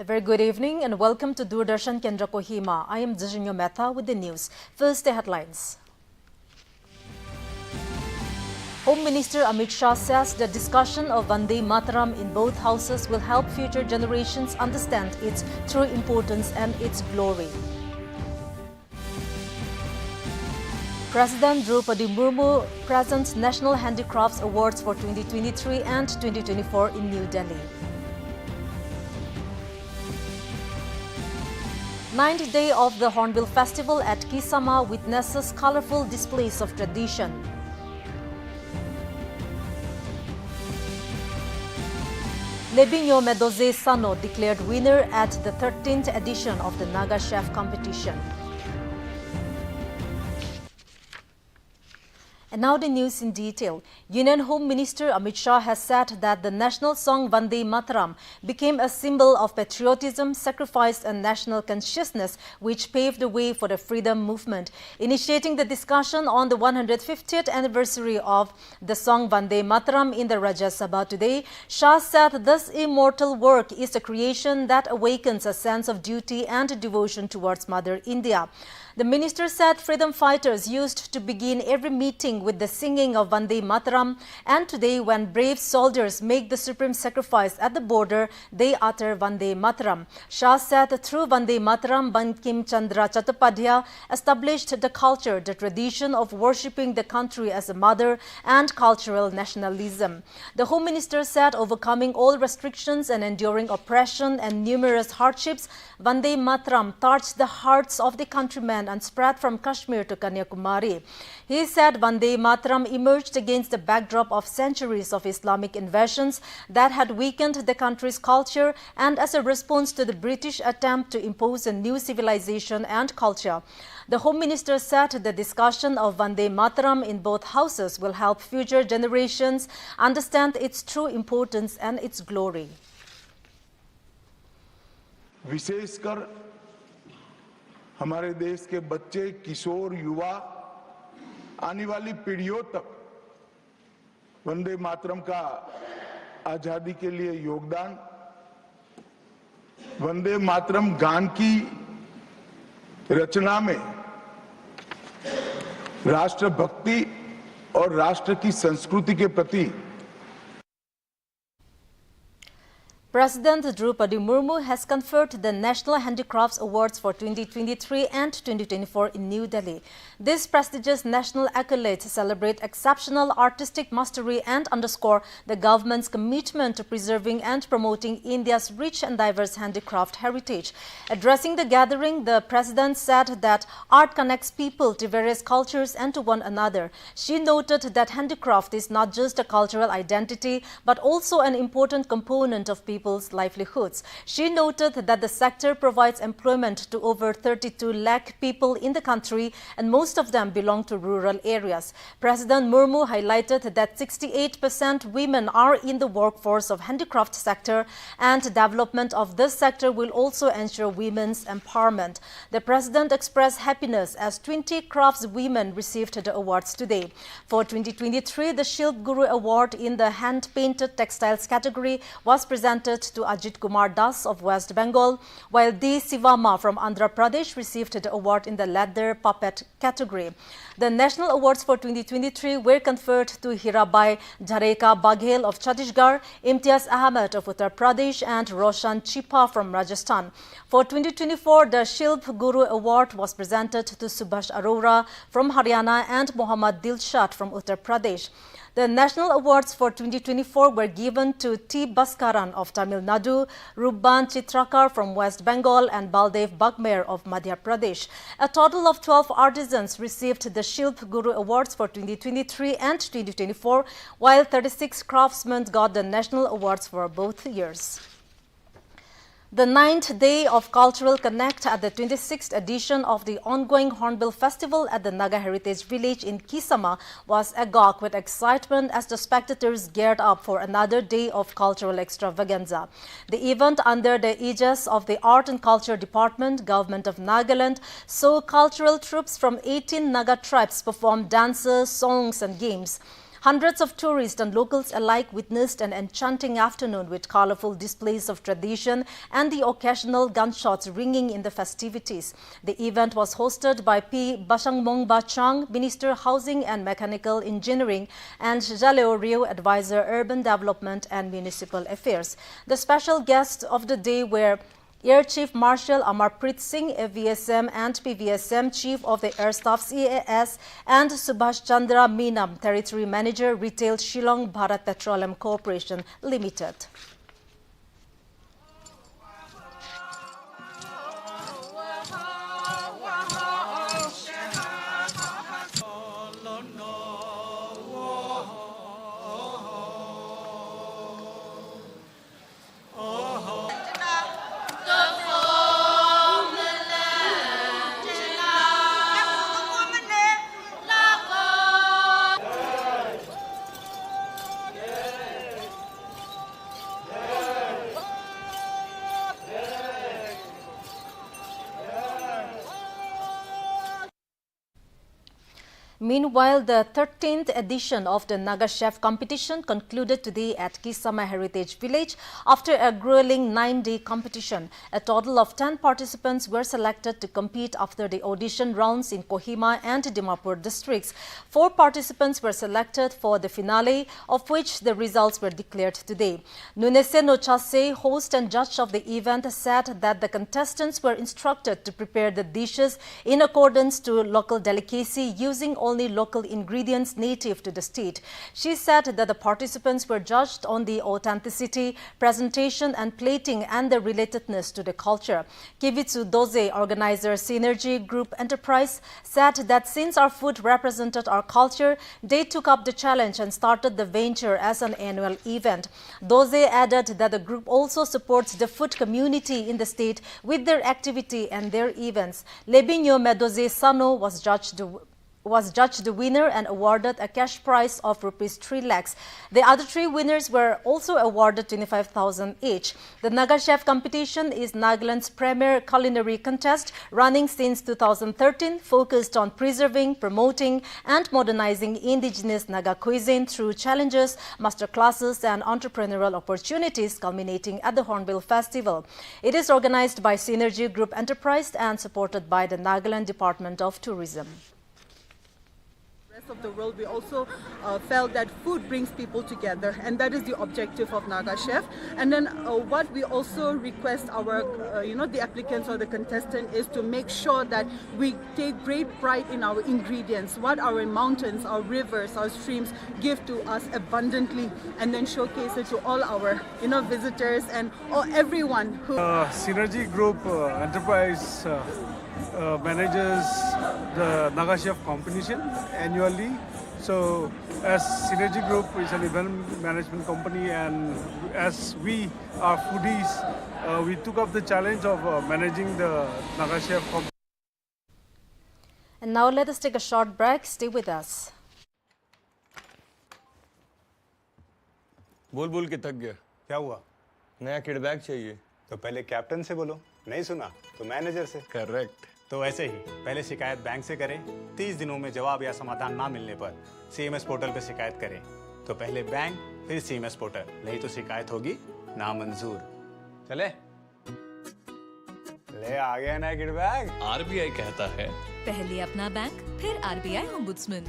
A very good evening and welcome to Doordarshan Kendra Kohima. I am Zhinyo Mehta with the news. First, the headlines. Home Minister Amit Shah says the discussion of Vande Mataram in both houses will help future generations understand its true importance and its glory. President Draupadi Murmu presents National Handicrafts Awards for 2023 and 2024 in New Delhi. Ninth day of the Hornbill Festival at Kisama witnesses colorful displays of tradition. Lebinyo Medoze Sano declared winner at the 13th edition of the Naga Chef competition. And now the news in detail. Union Home Minister Amit Shah has said that the national song Vande Mataram became a symbol of patriotism, sacrifice and national consciousness which paved the way for the freedom movement. Initiating the discussion on the 150th anniversary of the song Vande Mataram in the Rajya Sabha today, Shah said this immortal work is a creation that awakens a sense of duty and devotion towards Mother India. The minister said freedom fighters used to begin every meeting with the singing of Vande Mataram, and today when brave soldiers make the supreme sacrifice at the border, they utter Vande Mataram. Shah said through Vande Mataram, Bankim Chandra Chattopadhyay established the culture, the tradition of worshipping the country as a mother and cultural nationalism. The Home Minister said overcoming all restrictions and enduring oppression and numerous hardships, Vande Mataram touched the hearts of the countrymen and spread from Kashmir to Kanyakumari. He said Vande Mataram emerged against the backdrop of centuries of Islamic invasions that had weakened the country's culture and as a response to the British attempt to impose a new civilization and culture. The Home Minister said the discussion of Vande Mataram in both houses will help future generations understand its true importance and its glory. विशेषकर हमारे देश के बच्चे, किशोर, युवा आने वाली पीढ़ियों तक वंदे मातरम का आजादी के लिए योगदान, वंदे मातरम गान की रचना में राष्ट्रभक्ति और राष्ट्र की संस्कृति के प्रति President Draupadi Murmu has conferred the National Handicrafts Awards for 2023 and 2024 in New Delhi. These prestigious national accolades celebrate exceptional artistic mastery and underscore the government's commitment to preserving and promoting India's rich and diverse handicraft heritage. Addressing the gathering, the President said that art connects people to various cultures and to one another. She noted that handicraft is not just a cultural identity, but also an important component of people's livelihoods. She noted that the sector provides employment to over 32 lakh people in the country and most of them belong to rural areas. President Murmu highlighted that 68% women are in the workforce of handicraft sector and development of this sector will also ensure women's empowerment. The President expressed happiness as 20 crafts women received the awards today. For 2023, the Shilp Guru Award in the hand-painted textiles category was presented to Ajit Kumar Das of West Bengal, while D. Sivama from Andhra Pradesh received the award in the leather puppet category. The national awards for 2023 were conferred to Hirabai Jhareka Baghel of Chhattisgarh, Imtiaz Ahmed of Uttar Pradesh and Roshan Chipa from Rajasthan. For 2024, the Shilp Guru Award was presented to Subhash Arora from Haryana and Mohammad Dilshat from Uttar Pradesh. The national awards for 2024 were given to T. Baskaran of Tamil Nadu, Rubban Chitrakar from West Bengal and Baldev Bagmer of Madhya Pradesh. A total of 12 artisans received the Shilp Guru Awards for 2023 and 2024, while 36 craftsmen got the national awards for both years. The 9th day of Cultural Connect at the 26th edition of the ongoing Hornbill Festival at the Naga Heritage Village in Kisama was agog with excitement as the spectators geared up for another day of cultural extravaganza. The event, under the aegis of the Art and Culture Department, Government of Nagaland, saw cultural troupes from 18 Naga tribes perform dances, songs and games. Hundreds of tourists and locals alike witnessed an enchanting afternoon with colorful displays of tradition and the occasional gunshots ringing in the festivities. The event was hosted by P. Basangmong Bachang, Minister Housing and Mechanical Engineering, and Jaleo Rio, Advisor Urban Development and Municipal Affairs. The special guests of the day were Air Chief Marshal Amarpreet Singh, AVSM and PVSM Chief of the Air Staff CAS, and Subhash Chandra Meenam, Territory Manager, Retail, Shillong Bharat Petroleum Corporation Limited. Meanwhile, the 13th edition of the Naga Chef competition concluded today at Kisama Heritage Village after a grueling 9-day competition. A total of 10 participants were selected to compete after the audition rounds in Kohima and Dimapur districts. 4 participants were selected for the finale, of which the results were declared today. Nunese Nochase, host and judge of the event, said that the contestants were instructed to prepare the dishes in accordance to local delicacy using only local ingredients native to the state. She said that the participants were judged on the authenticity, presentation and plating and the relatedness to the culture. Kivitsu Doze, organizer Synergy Group Enterprise, said that since our food represented our culture, they took up the challenge and started the venture as an annual event. Doze added that the group also supports the food community in the state with their activity and their events. Lebinyo Medoze Sano was judged the winner and awarded a cash prize of rupees 3 lakhs. The other 3 winners were also awarded 25,000 each. The Naga Chef competition is Nagaland's premier culinary contest running since 2013, focused on preserving, promoting and modernizing indigenous Naga cuisine through challenges, master classes and entrepreneurial opportunities culminating at the Hornbill Festival. It is organized by Synergy Group Enterprise and supported by the Nagaland Department of Tourism. Of the world, we also felt that food brings people together, and that is the objective of Naga Chef. And then what we also request our the applicants or the contestant is to make sure that we take great pride in our ingredients, what our mountains, our rivers, our streams give to us abundantly, and then showcase it to all our visitors and everyone who Synergy Group Enterprise manages the Naga Chef competition annually. So as Synergy Group is an event management company, and as we are foodies, we took up the challenge of managing the Naga Chef competition. And now let us take a short break. Stay with us. बोल बोल के थक गया। क्या हुआ? नया किडबैक चाहिए। तो पहले कैप्टन से बोलो, नहीं सुना तो मैनेजर से। करेक्ट। तो ऐसे ही पहले शिकायत बैंक से करें, 30 दिनों में जवाब या समाधान ना मिलने पर सीएमएस पोर्टल पे शिकायत करें। तो पहले बैंक फिर सीएमएस पोर्टल, नहीं तो शिकायत होगी नामंजूर। चले? ले आ गया ना किडबैक। आरबीआई कहता है पहले अपना बैंक फिर RBI ombudsman.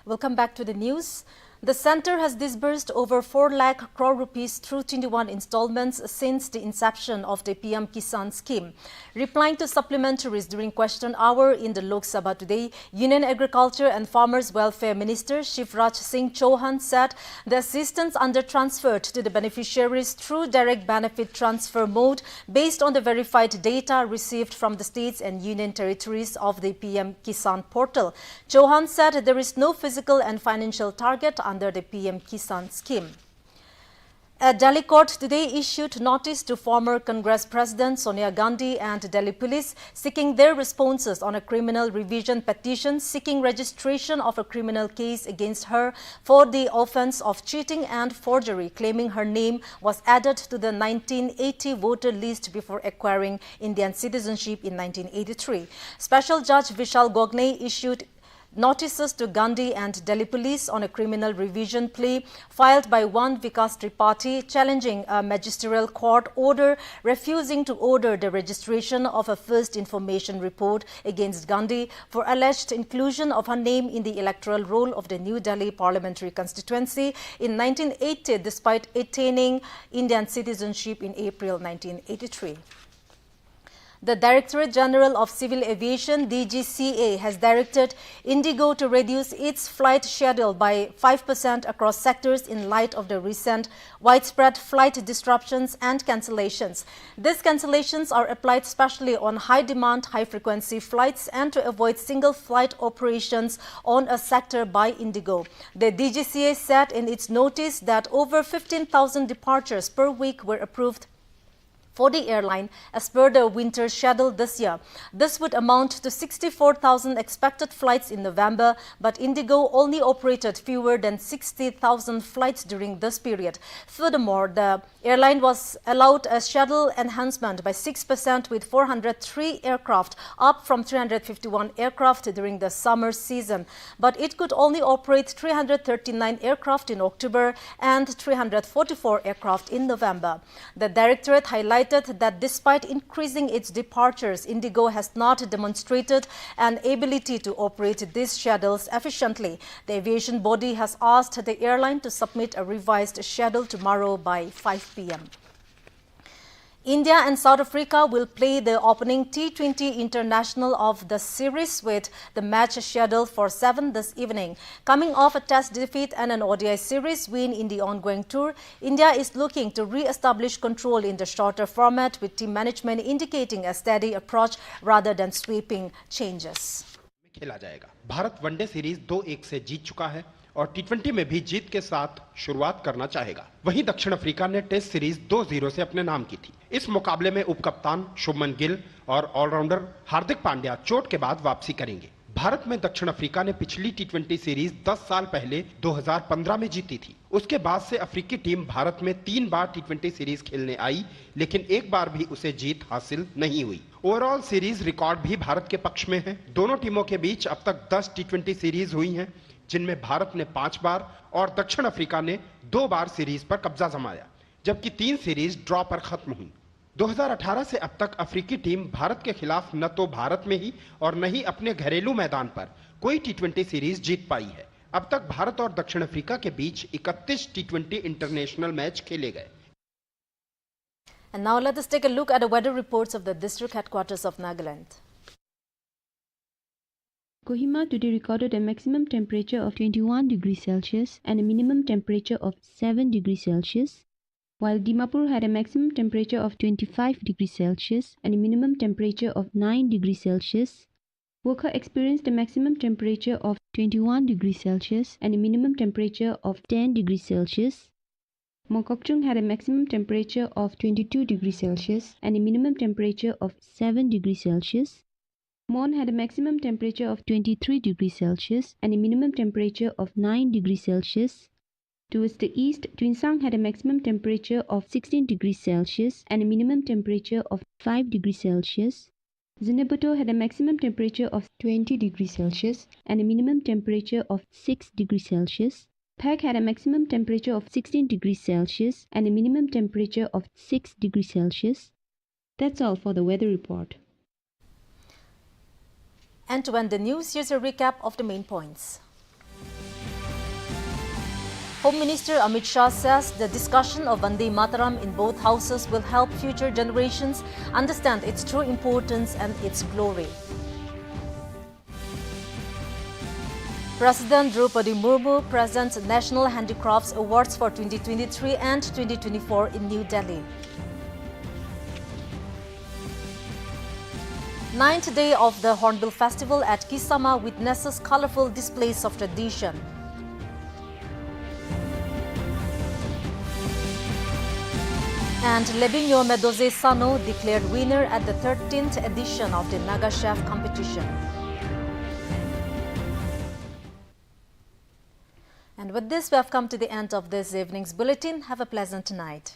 Welcome back to the news. The centre has disbursed over 4 lakh crore rupees through 21 installments since the inception of the PM Kisan scheme. Replying to supplementaries during question hour in the Lok Sabha today, Union Agriculture and Farmers Welfare Minister Shivraj Singh Chauhan said the assistance under transferred to the beneficiaries through direct benefit transfer mode based on the verified data received from the states and union territories of the PM Kisan portal. Chauhan said there is no physical and financial target under the PM Kisan scheme. A Delhi court today issued notice to former Congress President Sonia Gandhi and Delhi police seeking their responses on a criminal revision petition seeking registration of a criminal case against her for the offence of cheating and forgery, claiming her name was added to the 1980 voter list before acquiring Indian citizenship in 1983. Special Judge Vishal Gognay issued notices to Gandhi and Delhi police on a criminal revision plea filed by one Vikas Tripathi challenging a magisterial court order refusing to order the registration of a first information report against Gandhi for alleged inclusion of her name in the electoral roll of the New Delhi parliamentary constituency in 1980 despite attaining Indian citizenship in April 1983. The Directorate General of Civil Aviation (DGCA) has directed Indigo to reduce its flight schedule by 5% across sectors in light of the recent widespread flight disruptions and cancellations. These cancellations are applied specially on high-demand, high-frequency flights and to avoid single-flight operations on a sector by Indigo. The DGCA said in its notice that over 15,000 departures per week were approved for the airline as per the winter schedule this year. This would amount to 64,000 expected flights in November, but Indigo only operated fewer than 60,000 flights during this period. Furthermore, the airline was allowed a schedule enhancement by 6% with 403 aircraft, up from 351 aircraft during the summer season. But it could only operate 339 aircraft in October and 344 aircraft in November. The Directorate highlighted that despite increasing its departures, Indigo has not demonstrated an ability to operate these schedules efficiently. The aviation body has asked the airline to submit a revised schedule tomorrow by 5 p.m. India and South Africa will play the opening T20 International of the series with the match scheduled for 7 this evening. Coming off a test defeat and an ODI series win in the ongoing tour, India is looking to re-establish control in the shorter format with team management indicating a steady approach rather than sweeping changes. खेला जाएगा। Bharat one day series 2-1 से जीत चुका है और टी20 में भी जीत के साथ शुरुआत करना चाहेगा। वहीं दक्षिण अफ्रीका ने टेस्ट सीरीज 2-0 से अपने नाम की थी। इस मुकाबले में उपकप्तान शुभमन गिल और ऑलराउंडर हार्दिक पांड्या चोट के बाद वापसी करेंगे। भारत में दक्षिण अफ्रीका ने पिछली टी20 सीरीज 10 साल पहले 2015 में जीती थी। उसके बाद से अफ्रीकी टीम भारत में 3 बार टी20 सीरीज खेलने आई, लेकिन एक बार भी उसे जीत हासिल नहीं हुई। ओवरऑल सीरीज रिकॉर्ड भी भारत के पक्ष में है। दोनों टीमों के बीच अब तक 10 टी20 सीरीज हुई हैं, जिनमें भारत ने 5 बार और दक्षिण अफ्रीका ने 2 बार सीरीज पर कब्जा जमाया, जबकि 3 सीरीज ड्रॉ पर खत्म हुई। 2018 से अब तक अफ्रीकी टीम भारत के खिलाफ न तो भारत में ही और न ही अपने घरेलू मैदान पर कोई टी20 सीरीज जीत पाई है। अब तक भारत और दक्षिण अफ्रीका के बीच 31 टी20 इंटरनेशनल मैच खेले गए। And now let us take a look at the weather reports of the district headquarters of Nagaland. Kohima today recorded a maximum temperature of 21 degrees Celsius and a minimum temperature of 7 degrees Celsius, while Dimapur had a maximum temperature of 25 degrees Celsius and a minimum temperature of 9 degrees Celsius. Wokha experienced a maximum temperature of 21 degrees Celsius and a minimum temperature of 10 degrees Celsius. Mokokchung had a maximum temperature of 22 degrees Celsius and a minimum temperature of 7 degrees Celsius. Mon had a maximum temperature of 23 degrees Celsius and a minimum temperature of 9 degrees Celsius. Towards the east, Twinsang had a maximum temperature of 16 degrees Celsius and a minimum temperature of 5 degrees Celsius. Zinabuto had a maximum temperature of 20 degrees Celsius and a minimum temperature of 6 degrees Celsius. Phek had a maximum temperature of 16 degrees Celsius and a minimum temperature of 6 degrees Celsius. That's all for the weather report. And to end the news, here's a recap of the main points. Home Minister Amit Shah says the discussion of Vande Mataram in both houses will help future generations understand its true importance and its glory. President Draupadi Murmu presents National Handicrafts Awards for 2023 and 2024 in New Delhi. 9th day of the Hornbill Festival at Kisama witnesses colorful displays of tradition. And Lebinyo Medoze Sano declared winner at the 13th edition of the Naga Chef competition. And with this, we have come to the end of this evening's bulletin. Have a pleasant night.